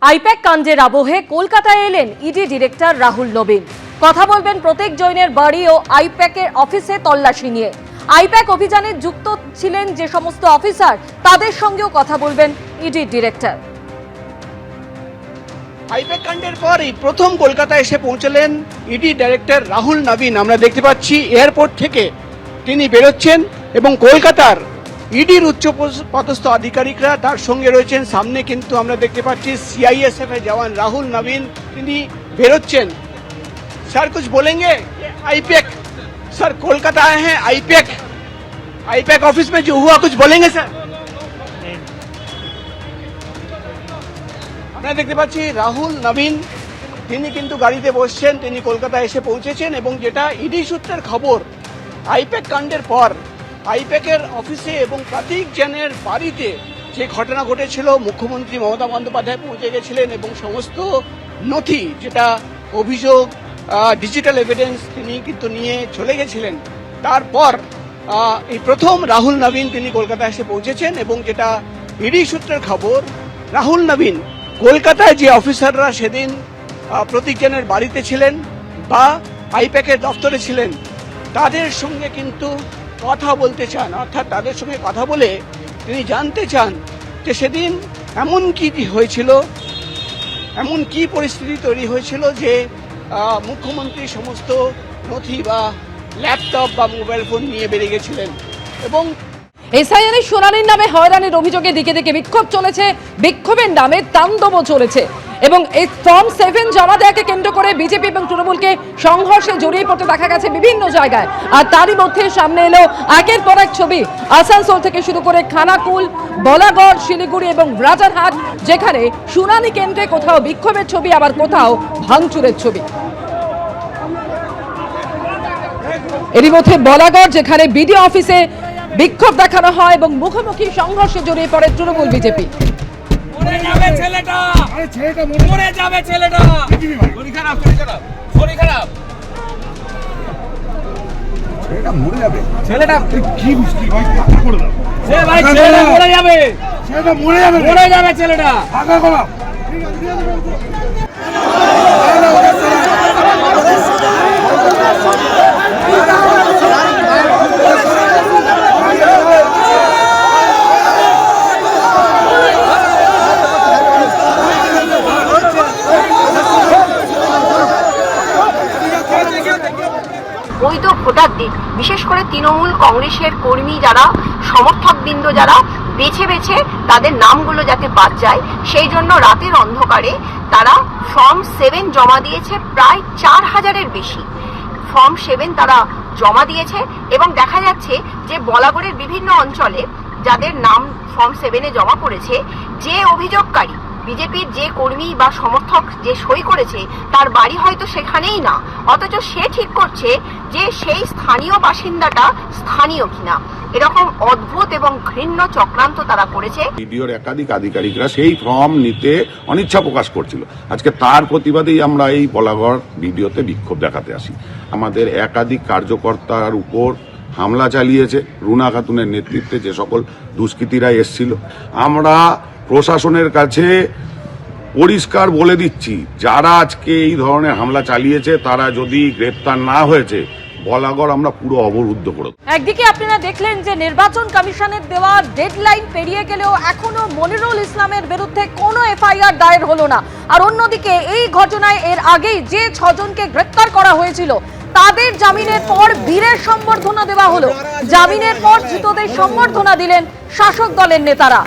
I-PAC কাণ্ডের আবহে কলকাতায় এলেন ইডি ডিরেক্টর রাহুল নবীন। কথা বলবেন প্রত্যেক জৈনের বাড়ি ও আইপ্যাকের অফিসে তল্লাশি নিয়ে। আইপ্যাক অভিযানে যুক্ত ছিলেন যে সমস্ত অফিসার তাদের সঙ্গেও কথা বলবেন ইডি ডিরেক্টর। আইপ্যাক কাণ্ডের পরই প্রথম কলকাতায় এসে পৌঁছলেন ইডি ডাইরেক্টর রাহুল নবীন। আমরা দেখতে পাচ্ছি এয়ারপোর্ট থেকে তিনি বেরোচ্ছেন এবং কলকাতার ইডির উচ্চ পদস্থ আধিকারিকরা তার সঙ্গে রয়েছেন। সামনে কিন্তু আমরা দেখতে পাচ্ছি सीआईएसएफ এর जवान राहुल नवीन তিনি বেরোচ্ছেন। सर कुछ बोलेंगे? आईपैक सर कोलकाता आए हैं, आईपैक ऑफिस में जो हुआ कुछ बोलेंगे सर? আমরা দেখতে পাচ্ছি রাহুল নবীন তিনি কিন্তু গাড়িতে বসছেন, তিনি কলকাতায় এসে পৌঁছেছেন এবং যেটা ইডি সূত্রের খবর, আইপ্যাক কাণ্ডের পর আইপ্যাকের অফিসে এবং প্রতীক জেনের বাড়িতে যে ঘটনা ঘটেছিল, মুখ্যমন্ত্রী মমতা বন্দ্যোপাধ্যায় পৌঁছে গেছিলেন এবং সমস্ত নথি যেটা অভিযোগ ডিজিটাল এভিডেন্স তিনি কিন্তু নিয়ে চলে গেছিলেন। তারপর এই প্রথম রাহুল নবীন তিনি কলকাতায় এসে পৌঁছেছেন এবং যেটা ইডি সূত্রের খবর, রাহুল নবীন কলকাতায় যে অফিসাররা সেদিন প্রতীক জেনের বাড়িতে ছিলেন বা আইপ্যাকের দপ্তরে ছিলেন তাদের সঙ্গে কিন্তু কথা বলতে চান, অর্থাৎ তাদের সঙ্গে কথা বলে তিনি জানতে চান যে সেদিন এমন কি হয়েছিল, এমন কি পরিস্থিতি তৈরি হয়েছিল যে মুখ্যমন্ত্রী সমস্ত নথি বা ল্যাপটপ বা মোবাইল ফোন নিয়ে বেরিয়ে গেছিলেন। এবং এসআইআরের শুনানির নামে হয়রানির অভিযোগে দিকে দিকে বিক্ষোভ চলেছে, বিক্ষোভের নামে তাণ্ডবও চলেছে এবং এই ফর্ম 7 জমা দেওয়াকে কেন্দ্র করে বিজেপি এবং তৃণমূলকে সংঘর্ষে জড়িয়ে পড়তে দেখা গেছে বিভিন্ন জায়গায়। আর তারই মধ্যে সামনে এলো একের পর এক ছবি, আসানসোল থেকে শুরু করে খানাকুল, বলাগড়, শিলিগুড়ি এবং রাজারহাট, যেখানে শুনানি কেন্দ্রে কোথাও বিক্ষোভের ছবি আবার কোথাও ভাঙচুরের ছবি। এরই মধ্যে বলাগড়, যেখানে বিডিও অফিসে বিক্ষোভ দেখানো হয় এবং মুখোমুখি সংঘর্ষে জড়িয়ে পড়ে তৃণমূল বিজেপি। বৈধ ভোটারদের, বিশেষ করে তৃণমূল কংগ্রেসের কর্মী যারা, সমর্থক বৃন্দ যারা, বেছে বেছে তাদের নামগুলো যাতে বাদ যায় সেই জন্য রাতের অন্ধকারে তারা ফর্ম 7 জমা দিয়েছে। প্রায় 4000-এর বেশি ফর্ম 7 তারা জমা দিয়েছে এবং দেখা যাচ্ছে যে বলাগড়ের বিভিন্ন অঞ্চলে যাদের নাম ফর্ম 7-এ জমা করেছে, যে অভিযোগকারী বিজেপির যে কর্মী বা সমর্থক যে সই করেছে তার বাড়ি হয়তো সেখানেই না, অথচ সে ঠিক করছে যে সেই স্থানীয় বাসিন্দাটা স্থানীয় কিনা। এরকম অদ্ভুত এবং ঘৃণ্য চক্রান্ত তারা করেছে। ভিডিওর একাধিক আধিকারিকরা সেই ফর্ম নিতে অনিচ্ছা প্রকাশ করছিল। আজকে তার প্রতিবাদেই আমরা এই বলাগড় ভিডিওতে বিক্ষোভ দেখাতে আসি। আমাদের একাধিক কার্যকর্তার উপর হামলা চালিয়েছে রুনা খাতুনের নেতৃত্বে যে সকল দুষ্কৃতীরা এসছিল। আমরা প্রশাসনের কাছে পরিষ্কার বলে দিচ্ছি, যারা আজকে এই ধরনের হামলা চালিয়েছে তারা যদি গ্রেপ্তার না হয়েছে বলাগড় আমরা পুরো অবরুদ্ধ করে। একদিকে আপনারা দেখলেন যে নির্বাচন কমিশনের দেওয়া ডেডলাইন পেরিয়ে গেলেও এখনো মনিরুল ইসলামের বিরুদ্ধে কোনো এফআইআর দায়ের হলো না। আর অন্যদিকে এই ঘটনায় এর আগেই যে 6 জনকে গ্রেপ্তার করা হয়েছিল তাদের জামিনের পর বীরের সম্বর্ধনা দেওয়া হলো। জামিনের পর ধৃতদের সম্বর্ধনা দিলেন শাসক দলের নেতারা।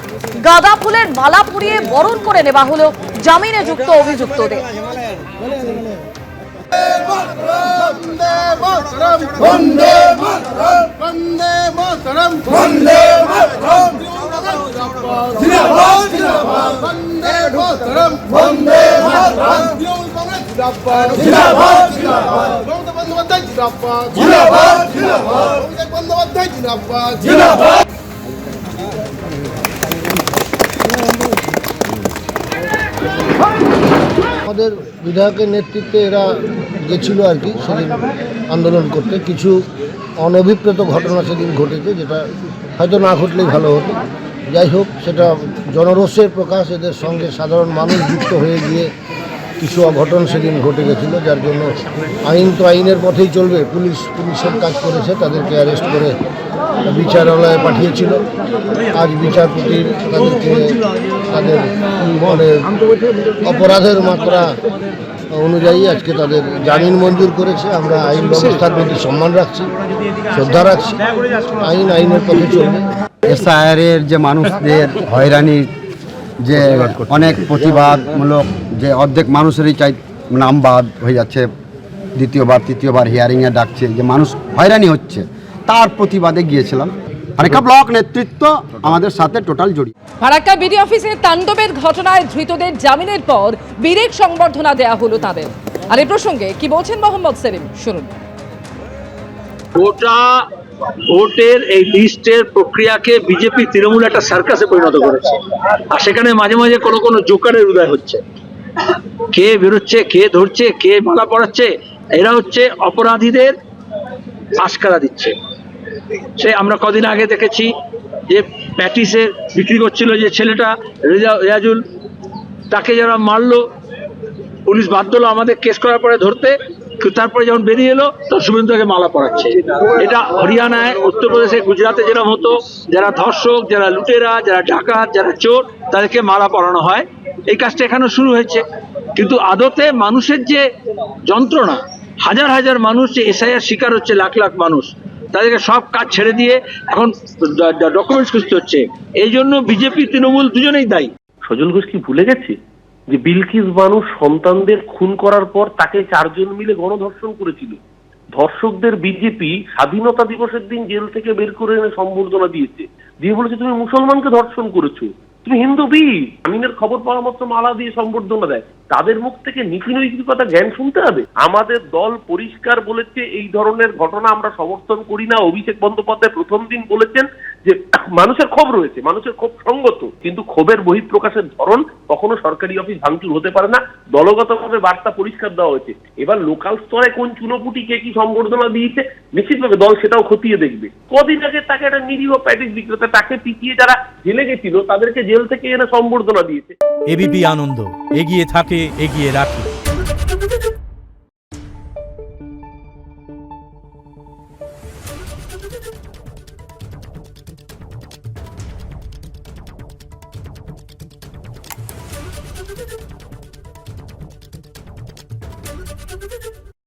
গাঁদা ফুলের মালা পরিয়ে বরণ করে নেওয়া হলো জামিনে যুক্ত অভিযুক্তদের। আমাদের বিধায়কের নেতৃত্বে এরা গেছিল আর কি সেদিন আন্দোলন করতে। কিছু অনভিপ্রেত ঘটনা সেদিন ঘটেছে, যেটা হয়তো না ঘটলেই ভালো হতো। যাই হোক, সেটা জনরোষের প্রকাশ, এদের সঙ্গে সাধারণ মানুষ যুক্ত হয়ে গিয়ে কিছু অঘটন সেদিন ঘটে গেছিলো, যার জন্য আইন তো আইনের পথেই চলবে। পুলিশের কাজ করেছে, তাদেরকে অ্যারেস্ট করে বিচারালয়ে পাঠিয়েছিল। আজ বিচারপতি তাদের মানে অপরাধের মাত্রা অনুযায়ী আজকে তাদের জামিন মঞ্জুর করেছে। আমরা আইন ব্যবস্থার প্রতি সম্মান রাখছি, শ্রদ্ধা রাখছি। আইন আইনের পথে চলবে। এসআইআরের যে মানুষদের হয়রানির যে অনেক প্রতিবাদমূলক, যে অর্ধেক মানুষেরই নাম বাদ হয়ে যাচ্ছে, দ্বিতীয়বার তৃতীয়বার হিয়ারিংয়ে ডাকছে, যে মানুষ হয়রানি হচ্ছে, তার প্রতিবাদে গিয়েছিলাম। ফারাক্কা ব্লক নেতৃত্ব আমাদের সাথে টোটাল জড়িত। ফারাক্কা বিডি অফিসে তাণ্ডবের ঘটনায় ধৃতদের জামিনের পর বিরেক সংবর্ধনা দেয়া হলো তাদের। আর এই প্রসঙ্গে কি বলছেন মোহাম্মদ সেলিম, শুনুন। গোটা ভোটের এই লিস্টের প্রক্রিয়াকে বিজেপি তৃণমূল একটা সার্কাসে পরিণত করেছে, আর সেখানে মাঝে মাঝে কোনো কোনো জোকারের উদয় হচ্ছে। কে বেরোচ্ছে, কে ধরছে, কে মালা পড়াচ্ছে, এরা হচ্ছে অপরাধীদের আশকারা দিচ্ছে। সে আমরা কদিন আগে দেখেছি যে প্যাটিসে বিক্রি করছিল যে ছেলেটা রেজাজুল, তাকে যারা মারলো, পুলিশ বাধ্য হলো আমাদের কেস করার পরে ধরতে। তারপরে যখন বেরিয়ে এলো তখন শুভেন্দুকে মালা পরাচ্ছে। এটা হরিয়ানায়, উত্তরপ্রদেশে, গুজরাটে যেরকম হতো, যারা ধর্ষক, যারা লুটেরা, যারা ডাকাত, যারা চোর, তাদেরকে মালা পরানো হয়। এই কাজটা এখানে শুরু হয়েছে, কিন্তু আদতে মানুষের যে যন্ত্রণা, হাজার হাজার মানুষ যে এসআইআর শিকার হচ্ছে, লাখ লাখ মানুষ, তাদেরকে সব কাজ ছেড়ে দিয়ে এখন ডকুমেন্টস খুঁজতে হচ্ছে। এই জন্য বিজেপি তৃণমূল দুজনেই দায়ী। সজল ঘোষ কি ভুলে গেছে যে বিলকিস বানু সন্তানদের খুন করার পর তাকে 4 জন মিলে গণধর্ষণ করেছিল? ধর্ষকদের বিজেপি স্বাধীনতা দিবসের দিন জেল থেকে বের করে এনে সম্বর্ধনা দিয়েছে, দিয়ে বলেছে তুমি মুসলমানকে ধর্ষণ করেছো, তুমি হিন্দু বীর। আমিনের খবর পাওয়া মাত্র মালা দিয়ে সম্বর্ধনা দেয়। তাদের মুখ থেকে নীতি নৈতিকতা জ্ঞান শুনতে হবে। আমাদের দল পরিষ্কার বলেছে এই ধরনের ঘটনা আমরা সমর্থন করি না। অভিষেক বন্দ্যোপাধ্যায় প্রথম দিন বলেছেন যে মানুষের ক্ষোভ রয়েছে, মানুষের ক্ষোভ সঙ্গত, কিন্তু ক্ষোভের বহিঃপ্রকাশের ধরন কখনো সরকারি অফিস ভাঙচুর হতে পারে না। দলগতভাবে বার্তা পরিষ্কার দেওয়া হয়েছে। এবার লোকাল স্তরে কোন চুনোপুটি কে কি সম্বর্ধনা দিয়েছে নিশ্চিতভাবে দল সেটাও খতিয়ে দেখবে। কদিন আগে তাকে একটা নিরীহ প্যাটিস বিক্রেতা, তাকে পিটিয়ে যারা জেলে গেছিল তাদেরকে জেল থেকে এনে সম্বর্ধনা দিয়েছে। এবিপি আনন্দ, এগিয়ে থাকে, এগিয়ে রাখে।